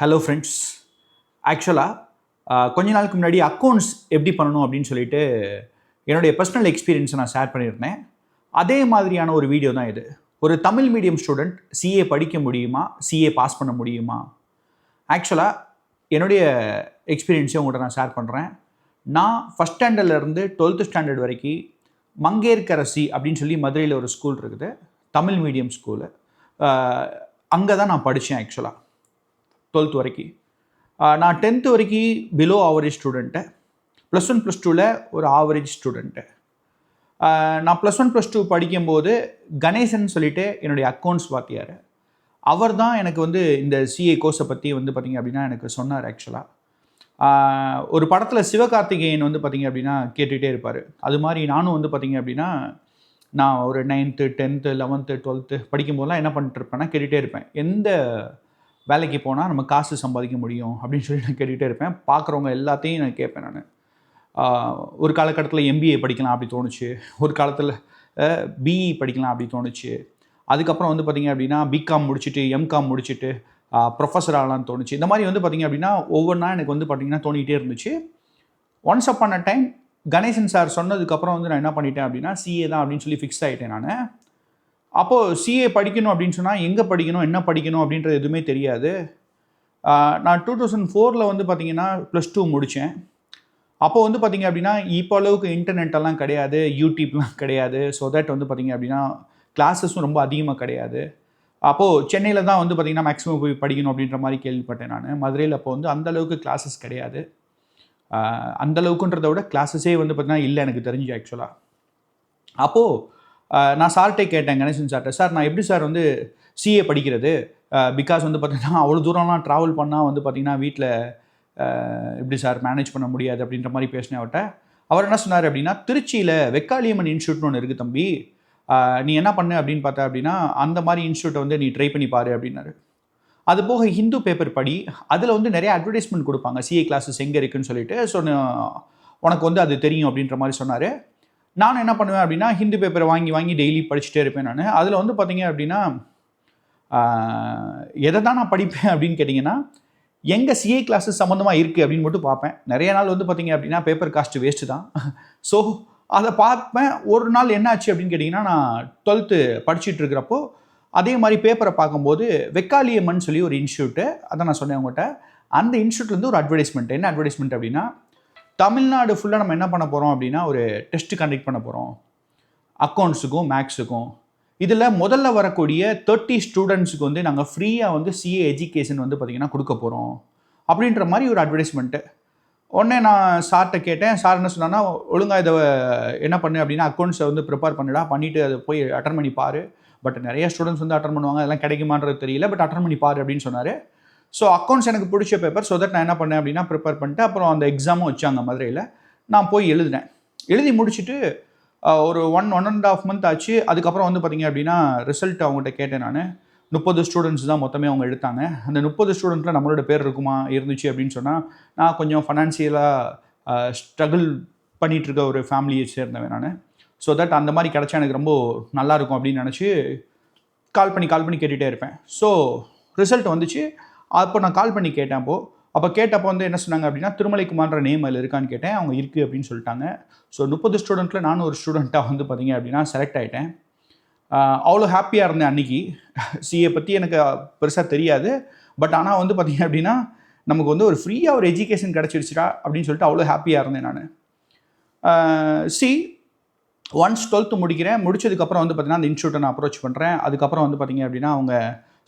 Hello friends. ஆக்சுவலாக கொஞ்ச நாளுக்கு முன்னாடி அக்கௌண்ட்ஸ் எப்படி பண்ணணும் அப்படின்னு சொல்லிட்டு என்னுடைய பர்சனல் எக்ஸ்பீரியன்ஸை நான் ஷேர் பண்ணியிருந்தேன். அதே மாதிரியான ஒரு வீடியோ தான் இது. ஒரு தமிழ் மீடியம் ஸ்டூடெண்ட் சிஏ படிக்க முடியுமா, சிஏ பாஸ் பண்ண முடியுமா? ஆக்சுவலாக என்னுடைய எக்ஸ்பீரியன்ஸை உங்கள்கிட்ட நான் ஷேர் பண்ணுறேன். நான் ஃபஸ்ட் ஸ்டாண்டர்ட்லேருந்து 12th ஸ்டாண்டர்ட் வரைக்கும் மங்கையர்க்கரசி அப்படின்னு சொல்லி மதுரையில் ஒரு ஸ்கூல் இருக்குது, தமிழ் மீடியம் ஸ்கூலு. அங்கே தான் நான் படித்தேன் ஆக்சுவலாக 12th வரைக்கும். நான் 10th வரைக்கும் பிலோ ஆவரேஜ் ஸ்டூடெண்ட்டு, +1 +2ல் ஒரு ஆவரேஜ் ஸ்டூடெண்ட்டு. நான் +1 +2 படிக்கும்போது கணேசன் சொல்லிட்டு என்னுடைய அக்கௌண்ட்ஸ் வாத்தியார், அவர் தான் எனக்கு வந்து இந்த சிஏ கோர்ஸை பற்றி வந்து பார்த்திங்க அப்படின்னா எனக்கு சொன்னார். ஆக்சுவலாக ஒரு படத்தில் சிவகார்த்திகேயன் வந்து பார்த்திங்க அப்படின்னா கேட்டுகிட்டே இருப்பார். அது மாதிரி நானும் வந்து பார்த்திங்க அப்படின்னா நான் ஒரு 9th 10th 11th 12th படிக்கும்போதெல்லாம் என்ன பண்ணிட்டு இருப்பேன்னா கேட்டுகிட்டே இருப்பேன், எந்த வேலைக்கு போனால் நம்ம காசு சம்பாதிக்க முடியும் அப்படின்னு சொல்லி நான் கேட்டுகிட்டே இருப்பேன். பார்க்குறவங்க எல்லாத்தையும் நான் கேட்பேன். நான் ஒரு காலகட்டத்தில் எம்பிஏ படிக்கலாம் அப்படி தோணுச்சு, ஒரு காலத்தில் பிஇ படிக்கலாம் அப்படி தோணுச்சு. அதுக்கப்புறம் வந்து பார்த்திங்க அப்படின்னா பிகாம் முடிச்சுட்டு எம்காம் முடிச்சுட்டு ப்ரொஃபஸர் ஆகலான்னு தோணுச்சு. இந்த மாதிரி வந்து பார்த்திங்க அப்படின்னா ஒவ்வொன்றா எனக்கு வந்து பார்த்திங்கன்னா தோணிகிட்டே இருந்துச்சு. Once upon a time Ganesan sir சொன்னதுக்கப்புறம் வந்து நான் என்ன பண்ணிட்டேன் அப்படின்னா சிஏ தான் அப்படின்னு சொல்லி ஃபிக்ஸ் ஆகிட்டேன் நான். அப்போது சிஏ படிக்கணும் அப்படின்னு சொன்னால் எங்கே படிக்கணும், என்ன படிக்கணும் அப்படின்றது எதுவுமே தெரியாது. நான் 2004 வந்து பார்த்திங்கன்னா +2 முடித்தேன். அப்போது வந்து பார்த்திங்க அப்படின்னா இப்போ அளவுக்கு இன்டர்நெட்டெல்லாம் கிடையாது, யூடியூப்லாம் கிடையாது. ஸோ தட் வந்து பார்த்திங்க அப்படின்னா கிளாஸஸும் ரொம்ப அதிகமாக கிடையாது. அப்போது சென்னையில் தான் வந்து பார்த்திங்கன்னா மேக்ஸிமம் போய் படிக்கணும் அப்படின்ற மாதிரி கேள்விப்பட்டேன் நான். மதுரையில் அப்போ வந்து அந்தளவுக்கு கிளாஸஸ் கிடையாது. அந்தளவுக்குன்றதை விட கிளாஸஸே வந்து பார்த்திங்கன்னா இல்லை எனக்கு தெரிஞ்சு ஆக்சுவலாக. அப்போது நான் சார்கிட்டே கேட்டேன், கணேசன் சார்கிட்ட, சார் நான் எப்படி சார் வந்து சிஏ படிக்கிறது? பிகாஸ் வந்து பார்த்திங்கன்னா அவ்வளோ தூரம்லாம் ட்ராவல் பண்ணால் வந்து பார்த்திங்கன்னா வீட்டில் எப்படி சார் மேனேஜ் பண்ண முடியாது அப்படின்ற மாதிரி பேசினேன் அவர்கிட்ட. அவர் என்ன சொன்னார் அப்படின்னா, திருச்சியில் வெக்காளியம்மன் இன்ஸ்டியூட்னு ஒன்று இருக்குது தம்பி, நீ என்ன பண்ணு அப்படின்னு பார்த்தா அப்படின்னா அந்த மாதிரி இன்ஸ்டியூட்டை வந்து நீ ட்ரை பண்ணி பாரு அப்படின்னாரு. அது போக ஹிந்து பேப்பர் படி, அதில் வந்து நிறைய அட்வர்டைஸ்மெண்ட் கொடுப்பாங்க சிஏ கிளாஸஸ் எங்கே இருக்குதுன்னு சொல்லிட்டு. ஸோ உனக்கு வந்து அது தெரியும் அப்படின்ற மாதிரி சொன்னார். நான் என்ன பண்ணுவேன் அப்படின்னா ஹிந்து பேப்பரை வாங்கி டெய்லி படிச்சுட்டே இருப்பேன் நான். அதில் வந்து பார்த்திங்க அப்படின்னா எதை தான் நான் படிப்பேன் அப்படின்னு கேட்டிங்கன்னா, எங்கே சிஏ கிளாஸஸ் சம்மந்தமாக இருக்குது அப்படின்னு மட்டும் பார்ப்பேன். நிறைய நாள் வந்து பார்த்திங்க அப்படின்னா பேப்பர் காஸ்ட் வேஸ்ட்டு தான். ஸோ அதை பார்ப்பேன். ஒரு நாள் என்ன ஆச்சு அப்படின்னு கேட்டிங்கன்னா, நான் 12th படிச்சுட்டு இருக்கிறப்போ அதே மாதிரி பேப்பரை பார்க்கும்போது வெக்காளியம்மன் சொல்லி ஒரு இன்ஸ்டியூட்டு, அதான் நான் சொன்னேன் உங்கள்கிட்ட, அந்த இன்ஸ்டியூட்லேருந்து ஒரு அட்வர்டைஸ்மெண்ட். என்ன அட்வர்டைஸ்மெண்ட் அப்படின்னா, தமிழ்நாடு ஃபுல்லாக நம்ம என்ன பண்ண போகிறோம் அப்படின்னா ஒரு டெஸ்ட் கண்டக்ட் பண்ண போகிறோம் அக்கௌண்ட்ஸுக்கும் மேக்ஸுக்கும். இதில் முதல்ல வரக்கூடிய 30 ஸ்டூடெண்ட்ஸுக்கு வந்து நாங்கள் ஃப்ரீயாக வந்து சிஏ எஜுகேஷன் வந்து பார்த்திங்கன்னா கொடுக்க போகிறோம் அப்படின்ற மாதிரி ஒரு அட்வர்டைஸ்மெண்ட்டு. உடனே நான் சார்கிட்ட கேட்டேன். சார் என்ன சொன்னான்னா, ஒழுங்காக இதை என்ன பண்ணு அப்படின்னா அக்கௌண்ட்ஸை வந்து ப்ரிப்பேர் பண்ணிடா, பண்ணிவிட்டு அதை போய் அட்டன் பண்ணி பாரு. பட் நிறைய ஸ்டூடெண்ட்ஸ் வந்து அட்டன் பண்ணுவாங்க, அதெல்லாம் கிடைக்குமான்றது தெரியல, பட் அட்டன் பண்ணி பாரு அப்படின்னு சொன்னார். ஸோ அக்கௌண்ட்ஸ் எனக்கு பிடிச்ச பேப்பர். ஸோ தட் நான் என்ன பண்ணேன் அப்படின்னா ப்ரிப்பேர் பண்ணிட்டு அப்புறம் அந்த எக்ஸாமும் வச்சாங்க மதுரையில். நான் போய் எழுதினேன். எழுதி முடிச்சுட்டு ஒரு 1.5 month ஆச்சு. அதுக்கப்புறம் வந்து பார்த்திங்க அப்படின்னா ரிசல்ட் அவங்ககிட்ட கேட்டேன் நான். 30 ஸ்டூடெண்ட்ஸ் தான் மொத்தமே அவங்க எடுத்தாங்க. அந்த 30 ஸ்டூடெண்ட்டில் நம்மளோட பேர் இருக்குமா இருந்துச்சு அப்படின்னு சொன்னால், நான் கொஞ்சம் ஃபைனான்சியலாக ஸ்ட்ரகிள் பண்ணிகிட்ருக்க ஒரு ஃபேமிலியை சேர்ந்தவன் நான். ஸோ தட் அந்த மாதிரி கிடச்சா எனக்கு ரொம்ப நல்லாயிருக்கும் அப்படின்னு நினச்சி கால் பண்ணி கேட்டுகிட்டே இருப்பேன். ஸோ ரிசல்ட் வந்துச்சு. அப்போ நான் கால் பண்ணி கேட்டேன். அப்போ கேட்டப்போ வந்து என்ன சொன்னாங்க அப்படின்னா, திருமலைக்குமார்ன்ற நேம் அதில் இருக்கான்னு கேட்டேன். அவங்க இருக்குது அப்படின்னு சொல்லிட்டாங்க. ஸோ 30 ஸ்டூடெண்ட்டில் நானும் ஒரு ஸ்டூடெண்ட்டாக வந்து பார்த்திங்க அப்படின்னா செலக்ட் ஆகிட்டேன். அவ்வளோ ஹாப்பியாக இருந்தேன் அன்றைக்கி. சிஏ பற்றி எனக்கு பெருசாக தெரியாது. பட் ஆனால் வந்து பார்த்திங்க அப்படின்னா நமக்கு வந்து ஒரு ஃப்ரீயாக ஒரு எஜுகேஷன் கிடச்சிருச்சுடா அப்படின்னு சொல்லிட்டு அவ்வளோ ஹாப்பியாக இருந்தேன் நான். ஒன்ஸ் 12th முடிக்கிறேன். முடிச்சதுக்கப்புறம் வந்து பார்த்திங்கன்னா அந்த இன்ஸ்டியூட்டை நான் அப்ரோச் பண்ணுறேன். அதுக்கப்புறம் வந்து பார்த்திங்க அப்படின்னா அவங்க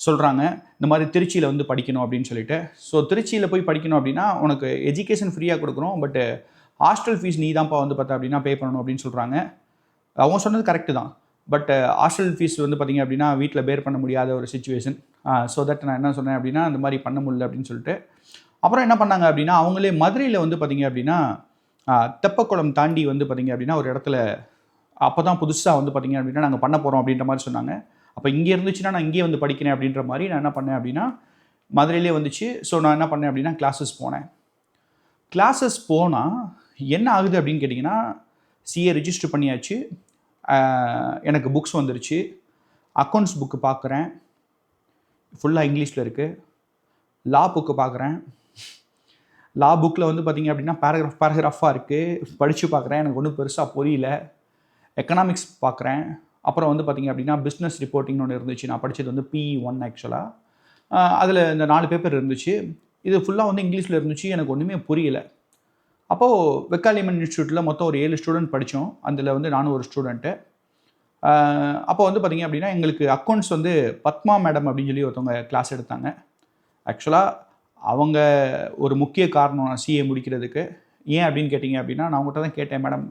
சொல்கிறாங்க, இந்த மாதிரி திருச்சியில் வந்து படிக்கணும் அப்படின்னு சொல்லிட்டு. ஸோ திருச்சியில் போய் படிக்கணும் அப்படின்னா உனக்கு எஜுகேஷன் ஃப்ரீயாக கொடுக்குறோம், பட் ஹாஸ்டல் ஃபீஸ் நீ தான்ப்பா வந்து பார்த்தா அப்படின்னா பே பண்ணணும் அப்படின்னு சொல்கிறாங்க. அவங்க சொன்னது கரெக்டு தான். பட் ஹாஸ்டல் ஃபீஸ் வந்து பார்த்திங்க அப்படின்னா வீட்டில் பேர் பண்ண முடியாத ஒரு சிச்சுவேஷன். ஸோ தட் நான் என்ன சொன்னேன் அப்படின்னா அந்த மாதிரி பண்ண முடியல அப்படின்னு சொல்லிட்டு. அப்புறம் என்ன பண்ணாங்க அப்படின்னா அவங்களே மதுரையில் வந்து பார்த்திங்க அப்படின்னா தெப்பக்குளம் தாண்டி வந்து பார்த்திங்க அப்படின்னா ஒரு இடத்துல அப்போ தான் புதுசாக வந்து பார்த்திங்க அப்படின்னா நாங்கள் பண்ண போகிறோம் அப்படின்ற மாதிரி சொன்னாங்க. அப்போ இங்கே இருந்துச்சுன்னா நான் இங்கேயே வந்து படிக்கிறேன் அப்படின்ற மாதிரி நான் என்ன பண்ணேன் அப்படின்னா மதுரையிலே வந்துச்சு. ஸோ நான் என்ன பண்ணேன் அப்படின்னா கிளாஸஸ் போனேன். கிளாஸஸ் போனால் என்ன ஆகுது அப்படின்னு கேட்டிங்கன்னா, சிஏ ரிஜிஸ்டர் பண்ணியாச்சு. எனக்கு புக்ஸ் வந்துருச்சு. அக்கௌண்ட்ஸ் புக்கு பார்க்குறேன், ஃபுல்லாக இங்கிலீஷில் இருக்குது. லா புக்கு பார்க்குறேன். லா புக்கில் வந்து பார்த்திங்க அப்படின்னா பேராகிராஃபாக இருக்குது. படித்து பார்க்குறேன், எனக்கு ஒன்றும் பெருசாக புரியல. எக்கனாமிக்ஸ் பார்க்குறேன். அப்புறம் வந்து பார்த்திங்க அப்படின்னா பிஸ்னஸ் ரிப்போர்ட்டிங்னு ஒன்று இருந்துச்சு. நான் படித்தது வந்து PE1 ஆக்சுவலாக. அதில் இந்த 4 பேப்பர் இருந்துச்சு. இது ஃபுல்லாக வந்து இங்கிலீஷில் இருந்துச்சு. எனக்கு ஒன்றுமே புரியல. அப்போது வெக்காலிமன் இன்ஸ்டியூட்டில் மொத்தம் ஒரு 7 ஸ்டூடெண்ட் படித்தோம். அதில் வந்து நானும் ஒரு ஸ்டூடெண்ட்டு. அப்போ வந்து பார்த்திங்க அப்படின்னா எங்களுக்கு அக்கௌண்ட்ஸ் வந்து பத்மா மேடம் அப்படின்னு சொல்லி ஒருத்தவங்க கிளாஸ் எடுத்தாங்க. ஆக்சுவலாக அவங்க ஒரு முக்கிய காரணம் நான் CA முடிக்கிறதுக்கு. ஏன் அப்படின்னு கேட்டிங்க அப்படின்னா, நான் அவங்ககிட்ட தான் கேட்டேன், மேடம்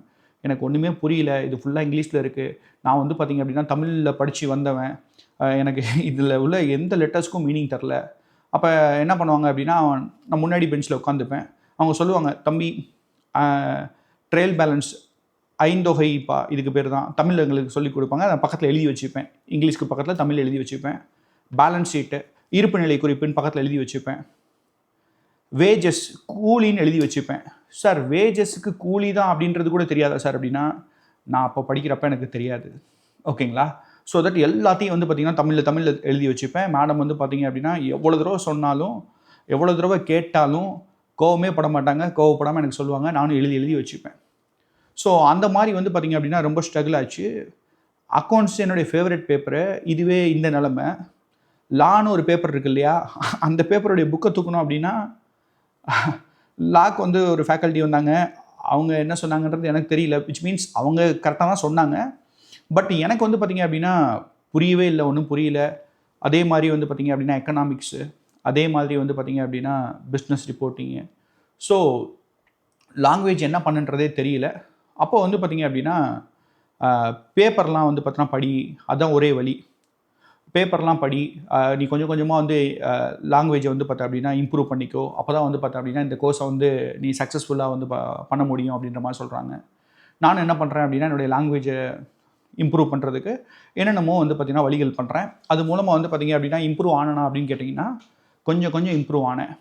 எனக்கு ஒன்றுமே புரியல, இது ஃபுல்லாக இங்கிலீஷில் இருக்குது. நான் வந்து பார்த்திங்க அப்படின்னா தமிழில் படித்து வந்தவன், எனக்கு இதில் உள்ள எந்த லெட்டர்ஸ்க்கும் மீனிங் தரல. அப்போ என்ன பண்ணுவாங்க அப்படின்னா, நான் முன்னாடி பெஞ்சில் உட்காந்துப்பேன். அவங்க சொல்லுவாங்க, தம்பி ட்ரையல் பேலன்ஸ் ஐந்தொகைப்பா இதுக்கு பேர் தான், தமிழ் எங்களுக்கு சொல்லிக் கொடுப்பாங்க. அதை பக்கத்தில் எழுதி வச்சுப்பேன். இங்கிலீஷ்க்கு பக்கத்தில் தமிழ் எழுதி வச்சுப்பேன். பேலன்ஸ் ஷீட்டு இருப்பு நிலை குறிப்புன்னு பக்கத்தில் எழுதி வச்சுப்பேன். வேஜஸ் கூலின்னு எழுதி வச்சுப்பேன். சார் வேஜஸுக்கு கூலி தான் அப்படின்றது கூட தெரியாதா சார் அப்படின்னா, நான் அப்போ படிக்கிறப்ப எனக்கு தெரியாது. ஓகேங்களா? ஸோ தட் எல்லாத்தையும் வந்து பார்த்திங்கன்னா தமிழில் எழுதி வச்சுப்பேன். மேடம் வந்து பார்த்திங்க அப்படின்னா எவ்வளோ தடவை சொன்னாலும், எவ்வளோ தடவை கேட்டாலும் கோவமே பட மாட்டாங்க. கோவப்படாமல் எனக்கு சொல்லுவாங்க. நானும் எழுதி வச்சுப்பேன். ஸோ அந்த மாதிரி வந்து பார்த்திங்க அப்படின்னா ரொம்ப ஸ்ட்ரகிள் ஆச்சு. அக்கௌண்ட்ஸ் என்னுடைய ஃபேவரட் பேப்பரு. இதுவே இந்த நிலமை. லான்னு ஒரு பேப்பர் இருக்குது இல்லையா, அந்த பேப்பருடைய புக்கை தூக்கணும் அப்படின்னா, லாக்கு வந்து ஒரு ஃபேக்கல்ட்டி வந்தாங்க. அவங்க என்ன சொன்னாங்கன்றது எனக்கு தெரியல. விச் மீன்ஸ் அவங்க கரெக்டாக தான் சொன்னாங்க. பட் எனக்கு வந்து பார்த்திங்க அப்படின்னா புரியவே இல்லை, ஒன்றும் புரியல. அதே மாதிரி வந்து பார்த்திங்க அப்படின்னா எக்கனாமிக்ஸு, அதே மாதிரி வந்து பார்த்திங்க அப்படின்னா பிஸ்னஸ் ரிப்போர்ட்டிங்கு. ஸோ லாங்குவேஜ் என்ன பண்ணுன்றதே தெரியல. அப்போ வந்து பார்த்திங்க அப்படின்னா பேப்பர்லாம் வந்து பார்த்தோன்னா படி, அதுதான் ஒரே வழி. பேப்பர்லாம் படி, நீ கொஞ்சம் கொஞ்சமாக வந்து லாங்குவேஜை வந்து பார்த்தா அப்படின்னா இம்ப்ரூவ் பண்ணிக்கோ. அப்போ தான் வந்து பார்த்தா அப்படின்னா இந்த கோர்ஸை வந்து நீ சக்ஸஸ்ஃபுல்லாக வந்து பண்ண முடியும் அப்படின்ற மாதிரி சொல்கிறாங்க. நான் என்ன பண்ணுறேன் அப்படின்னா என்னுடைய லாங்குவேஜை இம்ப்ரூவ் பண்ணுறதுக்கு என்னென்னமோ வந்து பார்த்திங்கன்னா வழிகள் பண்ணுறேன். அது மூலமாக வந்து பார்த்திங்க அப்படின்னா இம்ப்ரூவ் ஆனேனா அப்படின்னு கேட்டிங்கன்னா கொஞ்சம் இம்ப்ரூவ் ஆனேன்.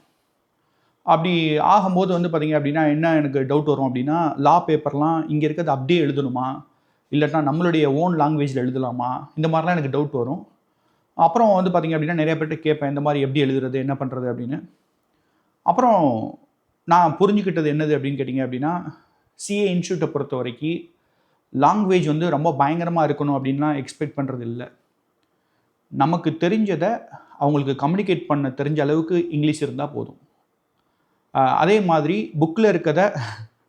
அப்படி ஆகும்போது வந்து பார்த்திங்க அப்படின்னா என்ன எனக்கு டவுட் வரும் அப்படின்னா, லா பேப்பர்லாம் இங்கே இருக்கிறது அப்படியே எழுதணுமா, இல்லைன்னா நம்மளுடைய ஓன் லாங்குவேஜில் எழுதலாமா, இந்த மாதிரிலாம் எனக்கு டவுட் வரும். அப்புறம் வந்து பார்த்திங்க அப்படின்னா நிறைய பேர்கிட்ட கேட்பேன், இந்த மாதிரி எப்படி எழுதுறது, என்ன பண்ணுறது அப்படின்னு. அப்புறம் நான் புரிஞ்சுக்கிட்டது என்னது அப்படின்னு கேட்டிங்க அப்படின்னா, CA இன்ஸ்டியூட்டை பொறுத்த வரைக்கும் லாங்குவேஜ் வந்து ரொம்ப பயங்கரமாக இருக்கணும் அப்படின்லாம் எக்ஸ்பெக்ட் பண்ணுறது இல்லை. நமக்கு தெரிஞ்சதை அவங்களுக்கு கம்யூனிகேட் பண்ண தெரிஞ்ச அளவுக்கு இங்கிலீஷ் இருந்தால் போதும். அதே மாதிரி புக்கில் இருக்கிறத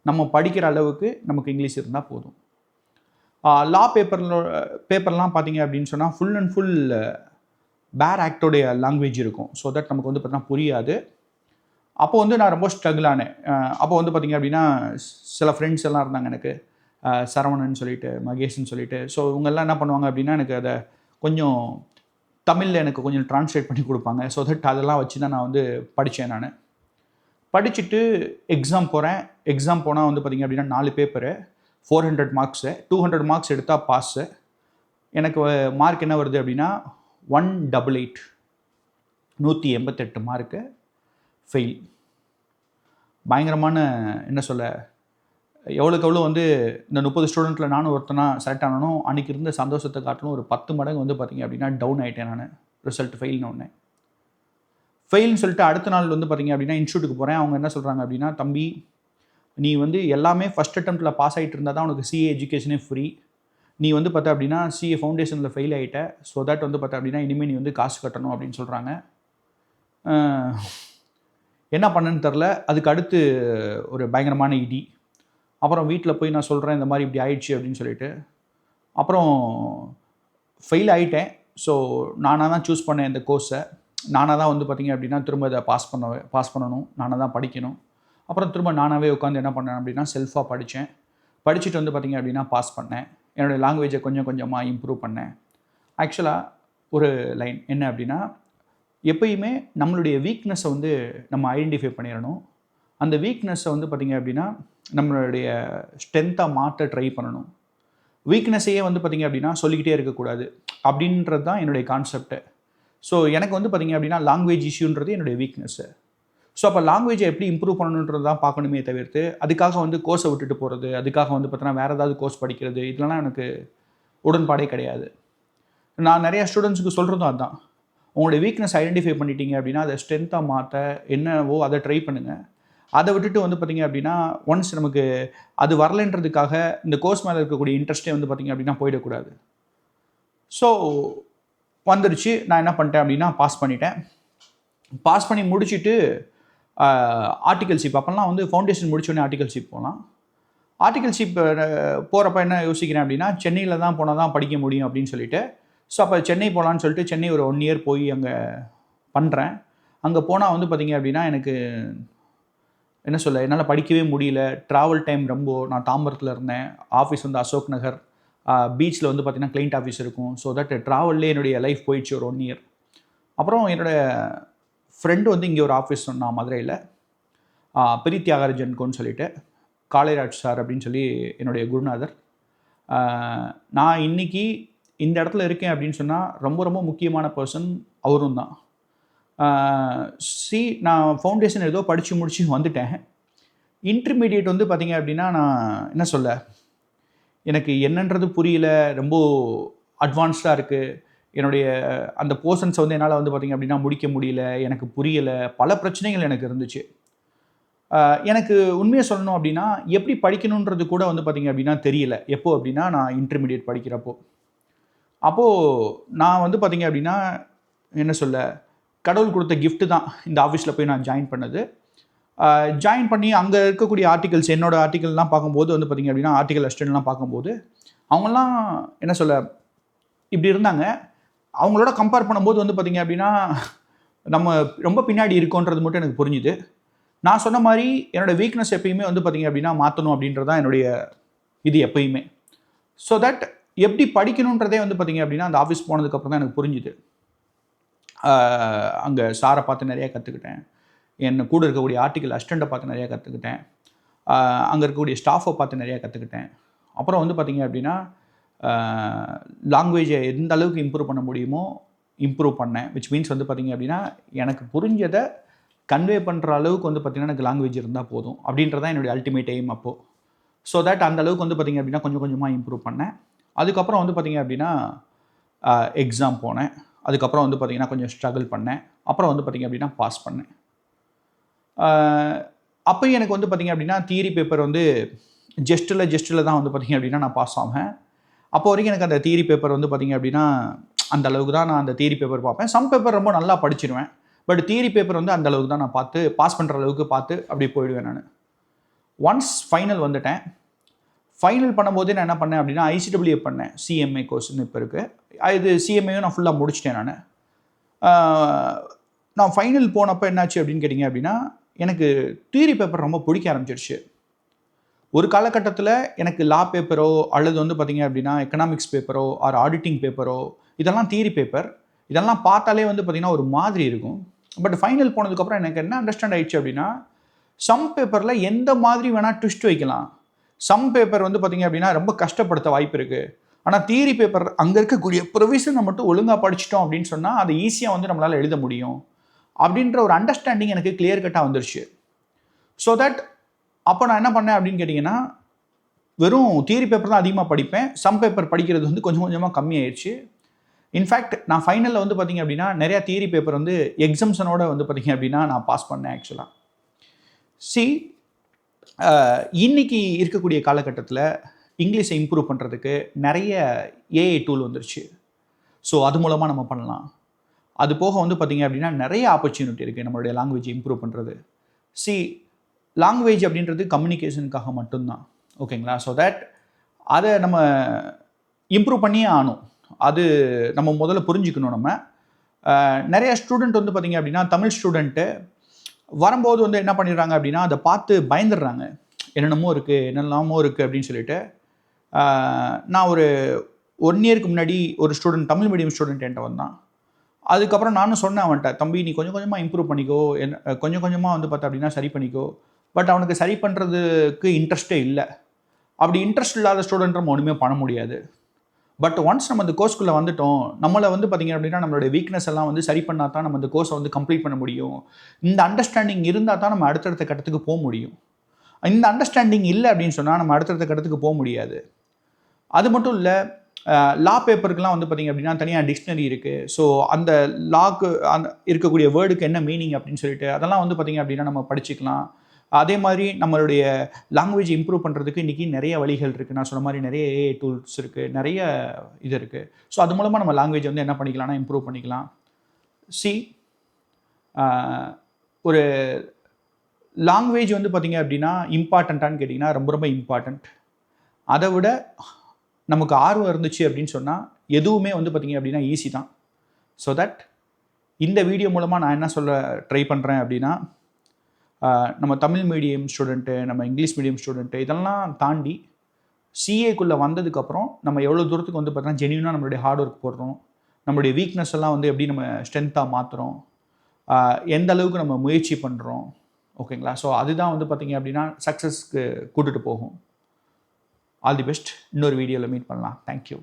நம்ம படிக்கிற அளவுக்கு நமக்கு இங்கிலீஷ் இருந்தால் போதும். லா பேப்பர்லாம் பார்த்திங்க அப்படின்னு சொன்னால் ஃபுல் அண்ட் ஃபுல் பேர் ஆக்டோடைய லாங்குவேஜ் இருக்கும். ஸோ தட் நமக்கு வந்து பார்த்தீங்கன்னா புரியாது. அப்போ வந்து நான் ரொம்ப ஸ்ட்ரகிள் ஆனேன். அப்போ வந்து பார்த்திங்க அப்படின்னா சில ஃப்ரெண்ட்ஸ் எல்லாம் இருந்தாங்க எனக்கு, சரவணன் சொல்லிட்டு, மகேஷ்னு சொல்லிட்டு. ஸோ இவங்கெல்லாம் என்ன பண்ணுவாங்க அப்படின்னா எனக்கு அதை கொஞ்சம் தமிழில் எனக்கு கொஞ்சம் ட்ரான்ஸ்லேட் பண்ணி கொடுப்பாங்க. ஸோ தட் அதெல்லாம் வச்சு தான் நான் வந்து படித்தேன். நான் படிச்சுட்டு எக்ஸாம் போகிறேன். எக்ஸாம் போனால் வந்து பார்த்திங்க அப்படின்னா 4 பேப்பரு, 400 மார்க்ஸு, 200 மார்க்ஸ் எடுத்தால் பாஸு. எனக்கு மார்க் என்ன வருது அப்படின்னா 188, 188 மார்க்கு ஃபெயில். பயங்கரமான என்ன சொல்ல, எவ்வளோக்கு எவ்வளோ வந்து இந்த 30 ஸ்டூடெண்ட்டில் நானும் ஒருத்தனா செலக்ட் ஆனாலும் அன்றைக்கி இருந்த சந்தோஷத்தை காட்டிலும் ஒரு 10 மடங்கு வந்து பார்த்திங்க அப்படின்னா டவுன் ஆகிட்டேன் நான். ரிசல்ட் ஃபெயில்னு ஒன்று ஃபெயில்னு சொல்லிட்டு அடுத்த நாள் வந்து பார்த்திங்க அப்படின்னா இன்ஸ்டியூட்டுக்கு போகிறேன். அவங்க என்ன சொல்கிறாங்க அப்படின்னா, தம்பி நீ வந்து எல்லாமே ஃபஸ்ட் அட்டெம்ப்ட்டில் பாஸ் ஆகிட்டு இருந்தால் தான் உனக்கு CA எஜுகேஷனே ஃப்ரீ. நீ வந்து பார்த்தா அப்படின்னா CA ஃபவுண்டேஷனில் ஃபெயில் ஆகிட்ட. ஸோ தட் வந்து பார்த்தா அப்படின்னா இனிமேல் நீ வந்து காசு கட்டணும் அப்படின்னு சொல்கிறாங்க. என்ன பண்ணேன்னு தெரில. அதுக்கு அடுத்து ஒரு பயங்கரமான இடி. அப்புறம் வீட்டில் போய் நான் சொல்கிறேன், இந்த மாதிரி இப்படி ஆயிடுச்சு அப்படின்னு சொல்லிட்டு. அப்புறம் ஃபெயில் ஆகிட்டேன். ஸோ நானாக தான் சூஸ் பண்ணேன் இந்த கோர்ஸை. நானாக தான் வந்து பார்த்திங்க அப்படின்னா திரும்ப இதை பாஸ் பண்ணணும். நானாக தான் படிக்கணும். அப்புறம் திரும்ப நானாகவே உட்காந்து என்ன பண்ணேன் அப்படின்னா செல்ஃபாக படித்தேன். படிச்சுட்டு வந்து பார்த்திங்க அப்படின்னா பாஸ் பண்ணேன். என்னுடைய லாங்குவேஜை கொஞ்சம் கொஞ்சமாக இம்ப்ரூவ் பண்ணேன். ஆக்சுவலாக ஒரு லைன் என்ன அப்படின்னா, எப்பயுமே நம்மளுடைய வீக்னஸை வந்து நம்ம ஐடென்டிஃபை பண்ணிடணும். அந்த வீக்னஸை வந்து பார்த்திங்க அப்படின்னா நம்மளுடைய ஸ்ட்ரென்த்தாக மாற்ற ட்ரை பண்ணணும். வீக்னஸையே வந்து பார்த்திங்க அப்படின்னா சொல்லிக்கிட்டே இருக்கக்கூடாது அப்படின்றது தான் என்னுடைய கான்செப்ட்டு. ஸோ எனக்கு வந்து பார்த்திங்க அப்படின்னா லாங்குவேஜ் இஷ்யூன்றது என்னுடைய வீக்னஸ்ஸு. ஸோ அப்போ லாங்குவேஜை எப்படி இம்ப்ரூவ் பண்ணணுன்றது தான் பார்க்கணுமே தவிர்த்து அதுக்காக வந்து கோர்ஸை விட்டுட்டு போகிறது, அதுக்காக வந்து பார்த்தோன்னா வேறு ஏதாவது கோர்ஸ் படிக்கிறது, இதெல்லாம் எனக்கு உடன்பாடே கிடையாது. நான் நிறையா ஸ்டூடெண்ட்ஸுக்கு சொல்கிறதும் அதுதான். உங்களுடைய வீக்னஸ் ஐடென்டிஃபை பண்ணிட்டீங்க அப்படின்னா அதை ஸ்ட்ரென்த்தாக மாற்ற என்னவோ அதை ட்ரை பண்ணுங்கள். அதை விட்டுட்டு வந்து பார்த்திங்க அப்படின்னா ஒன்ஸ் நமக்கு அது வரலைன்றதுக்காக இந்த கோர்ஸ் மேலே இருக்கக்கூடிய இன்ட்ரெஸ்ட்டே வந்து பார்த்திங்க அப்படின்னா போயிடக்கூடாது. ஸோ வந்துருச்சு. நான் என்ன பண்ணிட்டேன் அப்படின்னா பாஸ் பண்ணிட்டேன். பாஸ் பண்ணி முடிச்சுட்டு ஆர்டிகல்ஷிப் அப்போல்லாம் வந்து ஃபவுண்டேஷன் முடிச்சோடனே ஆர்டிகல்ஷிப் போகலாம். ஆர்டிகல்ஷிப் போகிறப்ப என்ன யோசிக்கிறேன் அப்படின்னா சென்னையில் தான் போனால் தான் படிக்க முடியும் அப்படின்னு சொல்லிட்டு, ஸோ அப்போ சென்னை போகலான்னு சொல்லிட்டு சென்னை ஒரு 1 இயர் போய் அங்கே பண்ணுறேன். அங்கே போனால் வந்து பார்த்திங்க அப்படின்னா எனக்கு என்ன சொல்ல, என்னால் படிக்கவே முடியல. ட்ராவல் டைம் ரொம்ப. நான் தாம்பரத்தில் இருந்தேன். ஆஃபீஸ் வந்து அசோக் நகர். பீச்சில் வந்து பார்த்திங்கன்னா கிளைண்ட் ஆஃபீஸ் இருக்கும். ஸோ தட் ட்ராவல்லே என்னுடைய லைஃப் போயிடுச்சு ஒரு 1 இயர். அப்புறம் என்னோடய ஃப்ரெண்டு வந்து இங்கே ஒரு ஆஃபீஸ் சொன்னான் மதுரையில், பெரிய தியாகராஜன்கோன்னு சொல்லிட்டு, காளைராஜ் சார் அப்படின்னு சொல்லி என்னுடைய குருநாதர். நான் இன்றைக்கி இந்த இடத்துல இருக்கேன் அப்படின்னு சொன்னால் ரொம்ப ரொம்ப முக்கியமான பர்சன் அவரும் தான். நான் ஃபவுண்டேஷன் ஏதோ படித்து முடிச்சு வந்துட்டேன். இன்டர்மீடியேட் வந்து பார்த்திங்க அப்படின்னா நான் என்ன சொல்ல, எனக்கு என்னன்றது புரியல. ரொம்ப அட்வான்ஸ்டாக இருக்குது. என்னுடைய அந்த போர்ஷன்ஸை வந்து என்னால் வந்து பார்த்திங்க அப்படின்னா முடிக்க முடியல. எனக்கு புரியலை. பல பிரச்சனைகள் எனக்கு இருந்துச்சு. எனக்கு உண்மையை சொல்லணும் அப்படின்னா எப்படி படிக்கணுன்றது கூட வந்து பார்த்திங்க அப்படின்னா தெரியல. எப்போ அப்படின்னா நான் இன்டர்மீடியேட் படிக்கிறப்போ. அப்போது நான் வந்து பார்த்திங்க அப்படின்னா என்ன சொல்ல, கடவுள் கொடுத்த கிஃப்ட்டு தான் இந்த ஆஃபீஸில் போய் நான் ஜாயின் பண்ணது. ஜாயின் பண்ணி அங்கே இருக்கக்கூடிய ஆர்டிகல்ஸ், என்னோடய ஆர்டிக்கல்லாம் பார்க்கும்போது வந்து பார்த்திங்க அப்படின்னா ஆர்டிக்கல் அசிஸ்டன்ட்லாம் பார்க்கும்போது அவங்கெல்லாம் என்ன சொல்ல இப்படி இருந்தாங்க. அவங்களோட கம்பேர் பண்ணும்போது வந்து பார்த்திங்க அப்படின்னா நம்ம ரொம்ப பின்னாடி இருக்கோன்றது மட்டும் எனக்கு புரிஞ்சுது. நான் சொன்ன மாதிரி என்னோடய வீக்னஸ் எப்பயுமே வந்து பார்த்திங்க அப்படின்னா மாற்றணும் அப்படின்றது தான் என்னுடைய இது எப்பயுமே. ஸோ தட் எப்படி படிக்கணுன்றதே வந்து பார்த்திங்க அப்படின்னா அந்த ஆஃபீஸ் போனதுக்கப்புறம் தான் எனக்கு புரிஞ்சுது. அங்கே சாரை பார்த்து நிறையா கற்றுக்கிட்டேன். என் கூட இருக்கக்கூடிய ஆர்டிக்கல் அசிஸ்டண்ட்டை பார்த்து நிறையா கற்றுக்கிட்டேன். அங்கே இருக்கக்கூடிய ஸ்டாஃபை பார்த்து நிறையா கற்றுக்கிட்டேன். அப்புறம் வந்து பார்த்திங்க அப்படின்னா லாங்குவேஜை எந்த அளவுக்கு இம்ப்ரூவ் பண்ண முடியுமோ இம்ப்ரூவ் பண்ணேன். விச் மீன்ஸ் வந்து பார்த்திங்க அப்படின்னா எனக்கு புரிஞ்சதை கன்வே பண்ணுற அளவுக்கு வந்து பார்த்திங்கன்னா எனக்கு லாங்குவேஜ் இருந்தால் போதும் அப்படின்றதான் என்னுடைய அல்டிமேட் எய்ம் அப்போது. ஸோ தட் அந்த அளவுக்கு வந்து பார்த்திங்க அப்படின்னா கொஞ்சம் கொஞ்சமாக இம்ப்ரூவ் பண்ணேன். அதுக்கப்புறம் வந்து பார்த்திங்க அப்படின்னா எக்ஸாம் போனேன். அதுக்கப்புறம் வந்து பார்த்திங்கன்னா கொஞ்சம் ஸ்ட்ரகிள் பண்ணேன். அப்புறம் வந்து பார்த்திங்க அப்படின்னா பாஸ் பண்ணேன். அப்போயும் எனக்கு வந்து பார்த்திங்க அப்படின்னா தியரி பேப்பர் வந்து ஜஸ்ட்டில் தான் வந்து பார்த்திங்க அப்படின்னா நான் பாஸ் ஆவேன். அப்போ வரைக்கும் எனக்கு அந்த தியரி பேப்பர் வந்து பார்த்திங்க அப்படின்னா அந்த அளவுக்கு தான் நான் அந்த தியரி பேப்பர் பார்ப்பேன். சம் பேப்பர் ரொம்ப நல்லா படிச்சிடுவேன். பட் தியரி பேப்பர் வந்து அந்த அளவுக்கு தான் நான் பார்த்து பாஸ் பண்ணுற அளவுக்கு பார்த்து அப்படி போயிடுவேன் நான். ஒன்ஸ் ஃபைனல் வந்துட்டேன். ஃபைனல் பண்ணும்போதே நான் என்ன பண்ணேன் அப்படின்னா ICAA பண்ணேன். CMA கோர்ஸ்னு இப்போ இருக்குது. இது CMAயும் நான் ஃபுல்லாக முடிச்சிட்டேன் நான். நான் ஃபைனல் போனப்போ என்னாச்சு அப்படின்னு கேட்டிங்க அப்படின்னா எனக்கு தியரி பேப்பர் ரொம்ப பிடிக்க ஆரம்பிச்சிருச்சு. ஒரு காலகட்டத்தில் எனக்கு லா பேப்பரோ அல்லது வந்து பார்த்திங்க அப்படின்னா எக்கனாமிக்ஸ் பேப்பரோ ஆர் ஆடிட்டிங் பேப்பரோ இதெல்லாம் தியரி பேப்பர். இதெல்லாம் பார்த்தாலே வந்து பார்த்திங்கன்னா ஒரு மாதிரி இருக்கும். பட் ஃபைனல் போனதுக்கப்புறம் எனக்கு என்ன அண்டர்ஸ்டாண்ட் ஆகிடுச்சு அப்படின்னா சம் பேப்பரில் எந்த மாதிரி வேணால் ட்விஸ்ட் வைக்கலாம். சம் பேப்பர் வந்து பார்த்திங்க அப்படின்னா ரொம்ப கஷ்டப்படுத்த வாய்ப்பு இருக்குது. ஆனால் தியரி பேப்பர் அங்கே இருக்கக்கூடிய ப்ரொவிஷனை மட்டும் ஒழுங்காக படிச்சிட்டோம் அப்படின்னு சொன்னால் அதை ஈஸியாக வந்து நம்மளால் எழுத முடியும் அப்படின்ற ஒரு அண்டர்ஸ்டாண்டிங் எனக்கு கிளியர் கட்டாக வந்துருச்சு. ஸோ தட் அப்போ நான் என்ன பண்ணேன் அப்படின்னு கேட்டிங்கன்னா வெறும் தியரி பேப்பர் தான் அதிகமாக படிப்பேன். சம் பேப்பர் படிக்கிறது வந்து கொஞ்சம் கொஞ்சமாக கம்மியாயிடுச்சு. இன்ஃபேக்ட் நான் ஃபைனலில் வந்து பார்த்திங்க அப்படின்னா நிறையா தியரி பேப்பர் வந்து எக்ஸம்ஷனோட வந்து பார்த்திங்க அப்படின்னா நான் பாஸ் பண்ணேன் ஆக்சுவலாக. இன்றைக்கி இருக்கக்கூடிய காலகட்டத்தில் இங்கிலீஷை இம்ப்ரூவ் பண்ணுறதுக்கு நிறைய AI டூல் வந்துருச்சு. ஸோ அது மூலமாக நம்ம பண்ணலாம். அது போக வந்து பார்த்திங்க அப்படின்னா நிறைய ஆப்பர்ச்சுனிட்டி இருக்குது நம்மளுடைய லாங்குவேஜ் இம்ப்ரூவ் பண்ணுறது. லாங்குவேஜ் அப்படின்றது கம்யூனிகேஷனுக்காக மட்டும்தான். ஓகேங்களா? ஸோ தட் அதை நம்ம இம்ப்ரூவ் பண்ணியே ஆகணும். அது நம்ம முதல்ல புரிஞ்சுக்கணும். நம்ம நிறைய ஸ்டூடெண்ட் வந்து பார்த்திங்க அப்படின்னா தமிழ் ஸ்டூடெண்ட்டு வரும்போது வந்து என்ன பண்ணிடுறாங்க அப்படின்னா அதை பார்த்து பயந்துடுறாங்க. என்னென்னமோ இருக்குது அப்படின்னு சொல்லிட்டு. நான் ஒரு 1 இயருக்கு முன்னாடி ஒரு ஸ்டூடெண்ட் தமிழ் மீடியம் ஸ்டூடெண்ட் என்கிட்ட வந்தான். அதுக்கப்புறம் நானும் சொன்னேன் அவன்கிட்ட, தம்பி நீ கொஞ்சம் கொஞ்சமாக இம்ப்ரூவ் பண்ணிக்கோ, கொஞ்சம் கொஞ்சமாக வந்து பார்த்தா அப்படின்னா சரி பண்ணிக்கோ. பட் அவனுக்கு சரி பண்ணுறதுக்கு இன்ட்ரெஸ்ட்டே இல்லை. அப்படி இன்ட்ரெஸ்ட் இல்லாத ஸ்டூடெண்ட் நம்ம ஒன்றுமே பண்ண முடியாது. பட் ஒன்ஸ் நம்ம இந்த கோர்ஸ்க்குள்ளே வந்துட்டோம், நம்மளை வந்து பார்த்திங்க அப்படின்னா நம்மளுடைய வீக்னஸ் எல்லாம் வந்து சரி பண்ணால் தான் நம்ம இந்த கோர்ஸை வந்து கம்ப்ளீட் பண்ண முடியும். இந்த அண்டர்ஸ்டாண்டிங் இருந்தால் தான் நம்ம அடுத்தடுத்த கட்டத்துக்கு போக முடியும். இந்த அண்டர்ஸ்டாண்டிங் இல்லை அப்படின்னு சொன்னால் நம்ம அடுத்தடுத்த கட்டத்துக்கு போக முடியாது. அது மட்டும் இல்லை, லா பேப்பருக்குலாம் வந்து பார்த்திங்க அப்படின்னா தனியாக டிக்ஷனரி இருக்குது. ஸோ அந்த லாக்கு அந்த இருக்கக்கூடிய வேர்டுக்கு என்ன மீனிங் அப்படின்னு சொல்லிட்டு அதெல்லாம் வந்து பார்த்திங்க அப்படின்னா நம்ம படிச்சுக்கலாம். அதே மாதிரி நம்மளுடைய லாங்குவேஜ் இம்ப்ரூவ் பண்ணுறதுக்கு இன்றைக்கி நிறைய வழிகள் இருக்குது. நான் சொன்ன மாதிரி நிறைய ஏஐ டூல்ஸ் இருக்குது, நிறைய இது இருக்குது. ஸோ அது மூலமாக நம்ம லாங்குவேஜ் வந்து என்ன பண்ணிக்கலாம்னா இம்ப்ரூவ் பண்ணிக்கலாம். சி ஒரு லாங்குவேஜ் வந்து பார்த்திங்க அப்படின்னா இம்பார்ட்டண்ட்டான்னு கேட்டிங்கன்னா ரொம்ப ரொம்ப இம்பார்ட்டண்ட். அதை விட நமக்கு ஆர்வம் இருந்துச்சு அப்படின்னு சொன்னால் எதுவுமே வந்து பார்த்திங்க அப்படின்னா ஈஸி தான். ஸோ தட் இந்த வீடியோ மூலமாக நான் என்ன சொல்ல ட்ரை பண்ணுறேன் அப்படின்னா, நம்ம தமிழ் மீடியம் ஸ்டூடெண்ட்டு, நம்ம இங்கிலீஷ் மீடியம் ஸ்டூடெண்ட்டு இதெல்லாம் தாண்டி சிஏக்குள்ளே வந்ததுக்கப்புறம் நம்ம எவ்வளோ தூரத்துக்கு வந்து பார்த்தீங்கன்னா ஜென்யூனாக நம்மளுடைய ஹார்ட் ஒர்க் போடுறோம், நம்மளுடைய வீக்னஸ் எல்லாம் வந்து எப்படி நம்ம ஸ்ட்ரென்த்தாக மாற்றுறோம், எந்த அளவுக்கு நம்ம முயற்சி பண்ணுறோம், ஓகேங்களா? ஸோ அதுதான் வந்து பார்த்திங்க அப்படின்னா சக்ஸஸ்க்கு கூட்டிகிட்டு போகும். All the best. இன்னொரு வீடியோவில் மீட் பண்ணலாம். தேங்க்யூ.